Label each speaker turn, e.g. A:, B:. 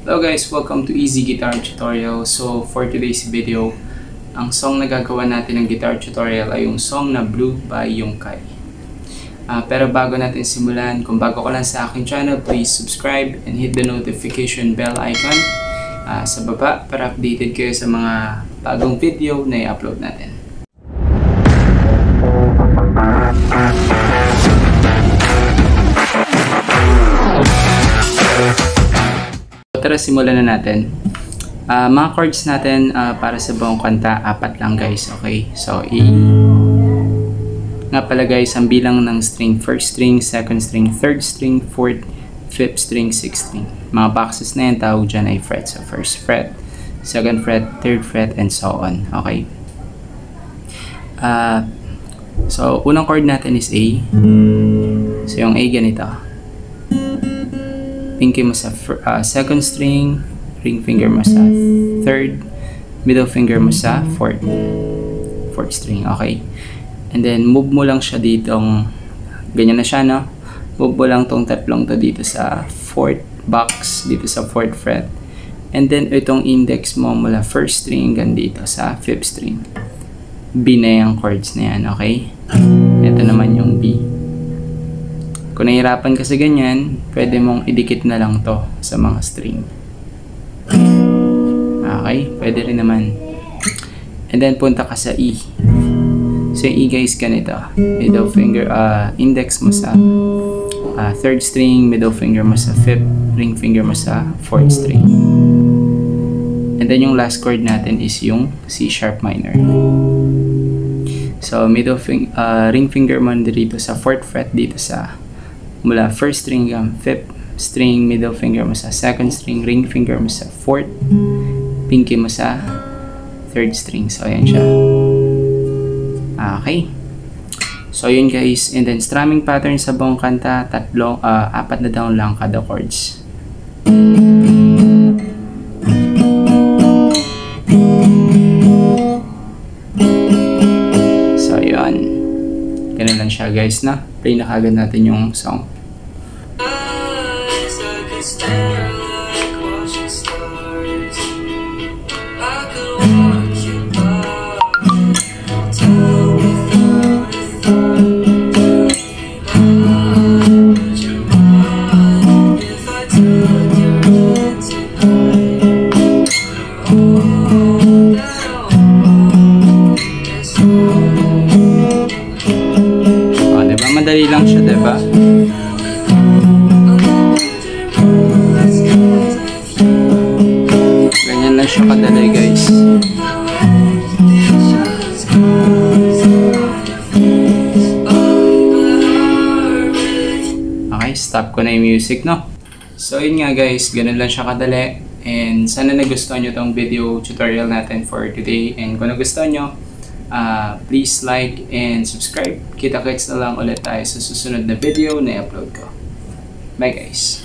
A: Hello guys, welcome to Easy Guitar Tutorial. So for today's video, ang song na gagawa natin ng guitar tutorial ay yung song na Blue by Yungkai. Pero bago natin simulan, kung bago ka lang sa aking channel, please subscribe and hit the notification bell icon sa baba para updated kayo sa mga bagong video na i-upload natin. Tara, simulan na natin. Mga chords natin para sa buong kanta, 4 lang guys, okay? So, nga pala guys, ang bilang ng string, 1st string, 2nd string, 3rd string, 4th, 5th string, 6th string. Mga boxes na yan, tawag dyan ay fret. So, 1st fret, 2nd fret, 3rd fret, and so on, okay? So, unang chord natin is A. So, yung A ganito. Pinky mo sa 2nd string, ring finger mo sa 3rd, middle finger mo sa 4th string, okay? And then move mo lang siya ditong ganyan na siya, no? Move mo lang tong tatlong to dito sa 4th box, dito sa 4th fret. And then itong index mo mula 1st string hanggang dito sa 5th string. B na yung chords na yan, okay? Ito naman yung B. Kung nahihirapan ka sa ganyan, pwede mong idikit na lang to sa mga string. Okay, pwede rin naman. And then punta ka sa E. So yung E guys, ganito. Middle finger, index mo sa 3rd string, middle finger mo sa 5th, ring finger mo sa 4th string. And then yung last chord natin is yung C sharp minor. So ring finger mo dito sa 4th fret, dito sa mula 1st string hanggang 5th string, middle finger mo sa 2nd string, ring finger mo sa 4th, pinky mo sa 3rd string. So ayan siya. Okay. So yun guys, and then strumming pattern sa buong kanta, 4 na down lang kada chords. So yun. Ganun lang siya guys, na play na kagad natin yung song. Madali lang siya, diba? Ganyan lang siya kadali, guys. Okay, stop ko na yung music, no? So, yun nga guys, ganun lang siya kadali. And sana nagustuhan nyo tong video tutorial natin for today. And kung nagustuhan nyo, please like and subscribe. Kita-kits na lang ulit tayo sa susunod na video na i-upload ko. Bye guys!